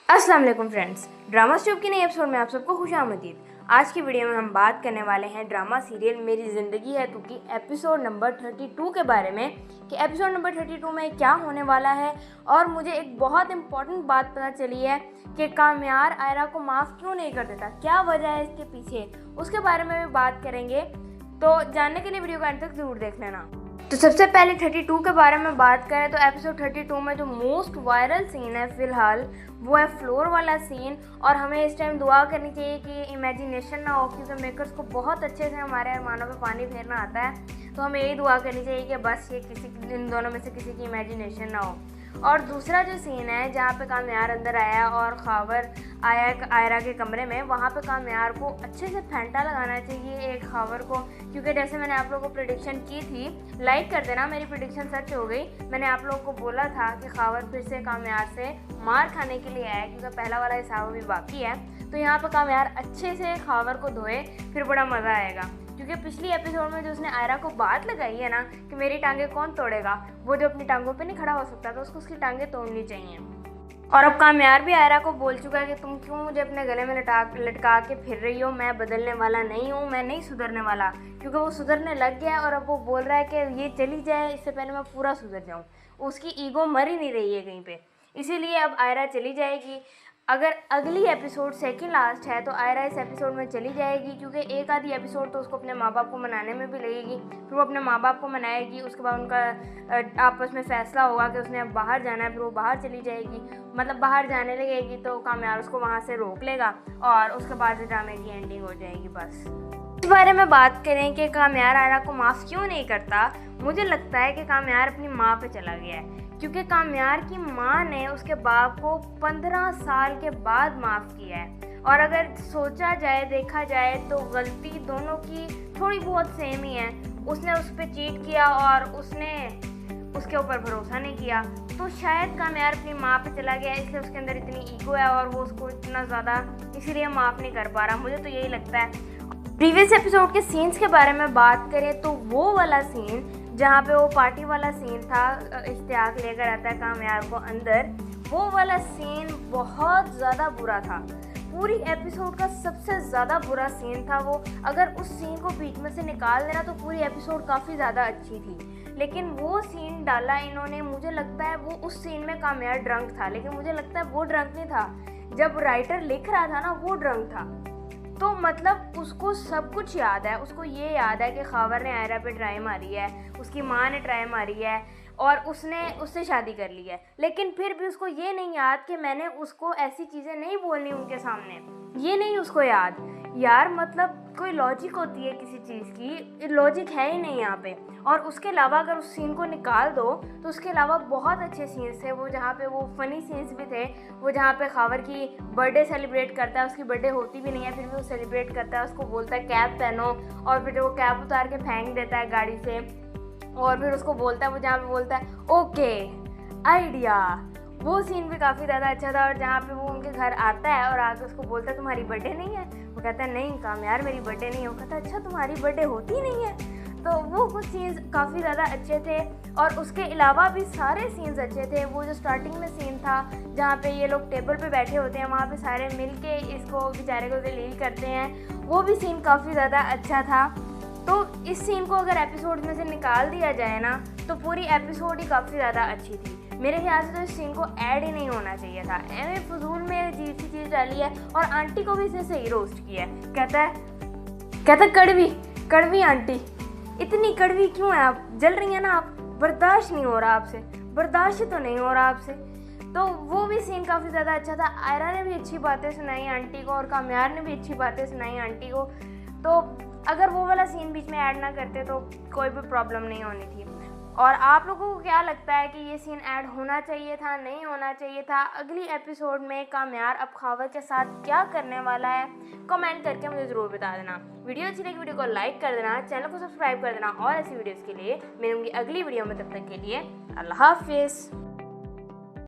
अस्सलाम वालेकुम friends, drama स्टूब की नई एपिसोड में आप सबको खुशामदीद। आज की वीडियो में हम बात करने वाले हैं ड्रामा सीरियल मेरी ज़िंदगी है तू की एपिसोड नंबर 32 के बारे में कि एपिसोड नंबर 32 में क्या होने वाला है। और मुझे एक बहुत इंपॉर्टेंट बात पता चली है कि काम्यार आयरा को माफ़ क्यों नहीं कर देता, क्या वजह है इसके पीछे, उसके बारे में भी बात करेंगे। तो जानने के लिए वीडियो को अंत तक ज़रूर देख लेना। तो सबसे पहले 32 के बारे में बात करें तो एपिसोड 32 में जो मोस्ट वायरल सीन है फ़िलहाल वो है फ्लोर वाला सीन। और हमें इस टाइम दुआ करनी चाहिए कि इमेजिनेशन ना हो, क्योंकि मेकर्स को बहुत अच्छे से हमारे अरमानों पे पानी फेरना आता है। तो हमें यही दुआ करनी चाहिए कि बस ये इन दोनों में से किसी की इमेजिनेशन ना हो। और दूसरा जो सीन है जहाँ पे काम्यार अंदर आया और खावर आया आयरा के कमरे में, वहाँ पे काम्यार को अच्छे से फेंटा लगाना चाहिए एक खावर को, क्योंकि जैसे मैंने आप लोगों को प्रेडिक्शन की थी, लाइक कर देना, मेरी प्रेडिक्शन सच हो गई। मैंने आप लोगों को बोला था कि खावर फिर से काम्यार से मार खाने के लिए आया, क्योंकि पहला वाला हिसाब अभी बाकी है। तो यहाँ पर काम्यार अच्छे से खावर को धोए, फिर बड़ा मज़ा आएगा। क्योंकि पिछली एपिसोड में जो उसने आयरा को बात लगाई है ना कि मेरी टांगे कौन तोड़ेगा, वो जो अपनी टांगों पे नहीं खड़ा हो सकता तो उसको उसकी टांगे तोड़नी चाहिए। और अब काम्यार भी आयरा को बोल चुका है कि तुम क्यों मुझे अपने गले में लटका के फिर रही हो, मैं बदलने वाला नहीं हूँ, मैं नहीं सुधरने वाला। क्योंकि वो सुधरने लग गया है और अब वो बोल रहा है कि ये चली जाए इससे पहले मैं पूरा सुधर जाऊँ। उसकी ईगो मर ही नहीं रही है कहीं पे, इसीलिए अब आयरा चली जाएगी। अगर अगली एपिसोड सेकंड लास्ट है तो आयरा इस एपिसोड में चली जाएगी, क्योंकि एक आधी एपिसोड तो उसको अपने माँ बाप को मनाने में भी लगेगी। फिर वो अपने माँ बाप को मनाएगी, उसके बाद उनका आपस में फैसला होगा कि उसने अब बाहर जाना है, फिर वो बाहर चली जाएगी। मतलब बाहर जाने लगेगी तो काम्यार उसको वहाँ से रोक लेगा और उसके बाद ड्रामे की एंडिंग हो जाएगी। बस इस बारे में बात करें कि काम्यार आयरा को माफ़ क्यों नहीं करता, मुझे लगता है कि काम्यार अपनी माँ पे चला गया है, क्योंकि काम्यार की माँ ने उसके बाप को 15 साल के बाद माफ़ किया है। और अगर सोचा जाए, देखा जाए तो गलती दोनों की थोड़ी बहुत सेम ही है। उसने उस पर चीट किया और उसने उसके ऊपर भरोसा नहीं किया, तो शायद काम्यार अपनी माँ पे चला गया, इसलिए उसके अंदर इतनी ईगो है और वो उसको इतना ज़्यादा इसीलिए माफ़ नहीं कर पा रहा। मुझे तो यही लगता है। प्रीवियस एपिसोड के सीन्स के बारे में बात करें तो वो वाला सीन जहाँ पे वो पार्टी वाला सीन था, इश्तियाक लेकर आता है काम्यार को अंदर, वो वाला सीन बहुत ज़्यादा बुरा था। पूरी एपिसोड का सबसे ज़्यादा बुरा सीन था वो। अगर उस सीन को बीच में से निकाल देना तो पूरी एपिसोड काफ़ी ज़्यादा अच्छी थी, लेकिन वो सीन डाला इन्होंने। मुझे लगता है वो उस सीन में काम्यार ड्रंक था, लेकिन मुझे लगता है वो ड्रंक नहीं था, जब राइटर लिख रहा था ना वो ड्रंक था। तो मतलब उसको सब कुछ याद है, उसको ये याद है कि खावर ने आयरा पे ट्राई मारी है, उसकी माँ ने ट्राई मारी है और उसने उससे शादी कर ली है, लेकिन फिर भी उसको ये नहीं याद कि मैंने उसको ऐसी चीज़ें नहीं बोलनी उनके सामने, ये नहीं उसको याद। यार मतलब कोई लॉजिक होती है किसी चीज़ की, लॉजिक है ही नहीं यहाँ पे। और उसके अलावा अगर उस सीन को निकाल दो तो उसके अलावा बहुत अच्छे सीन्स थे वो, जहाँ पे वो फ़नी सीन्स भी थे। वो जहाँ पे खावर की बर्थडे सेलिब्रेट करता है, उसकी बर्थडे होती भी नहीं है फिर भी वो सेलिब्रेट करता है, उसको बोलता है कैप पहनो, और फिर वो कैप उतार के फेंक देता है गाड़ी से। और फिर उसको बोलता है, वो जहाँ पे बोलता है ओके आइडिया, वो सीन भी काफ़ी ज़्यादा अच्छा था। और जहाँ पे वो उनके घर आता है और आके उसको बोलता है तुम्हारी बर्थडे नहीं है, वो कहता है नहीं काम्यार मेरी बर्थडे नहीं है, वो कहता है अच्छा तुम्हारी बर्थडे होती नहीं है। तो वो कुछ सीन्स काफ़ी ज़्यादा अच्छे थे। और उसके अलावा भी सारे सीन्स अच्छे थे। वो जो स्टार्टिंग में सीन था जहाँ पे ये लोग टेबल पे बैठे होते हैं, वहाँ पे सारे मिल के इसको बेचारे को दलील करते हैं, वो भी सीन काफ़ी ज़्यादा अच्छा था। तो इस सीन को अगर एपिसोड में से निकाल दिया जाए ना तो पूरी एपिसोड ही काफ़ी ज़्यादा अच्छी थी। मेरे ख्याल से तो इस सीन को ऐड ही नहीं होना चाहिए था, एवं फजूल में अजीब सी चीज़ डाली है। और आंटी को भी इसने सही रोस्ट किया है, कहता कड़वी आंटी, इतनी कड़वी क्यों है आप, जल रही हैं ना आप, बर्दाश्त नहीं हो रहा आपसे, बर्दाश्त तो नहीं हो रहा आपसे। तो वो भी सीन काफ़ी ज़्यादा अच्छा था। आयरा ने भी अच्छी बातें सुनाई आंटी को और काम्यार ने भी अच्छी बातें सुनाई आंटी को। तो अगर वो वाला सीन बीच में ऐड ना करते तो कोई भी प्रॉब्लम नहीं होनी थी। और आप लोगों को क्या लगता है कि ये सीन ऐड होना चाहिए था, नहीं होना चाहिए था? अगली एपिसोड में काम्यार अब खावर के साथ क्या करने वाला है, कमेंट करके मुझे ज़रूर बता देना। वीडियो अच्छी लगी वीडियो को लाइक कर देना, चैनल को सब्सक्राइब कर देना और ऐसी वीडियोज़ के लिए मिलूंगी अगली वीडियो में। तब तक के लिए अल्लाह हाफिज़।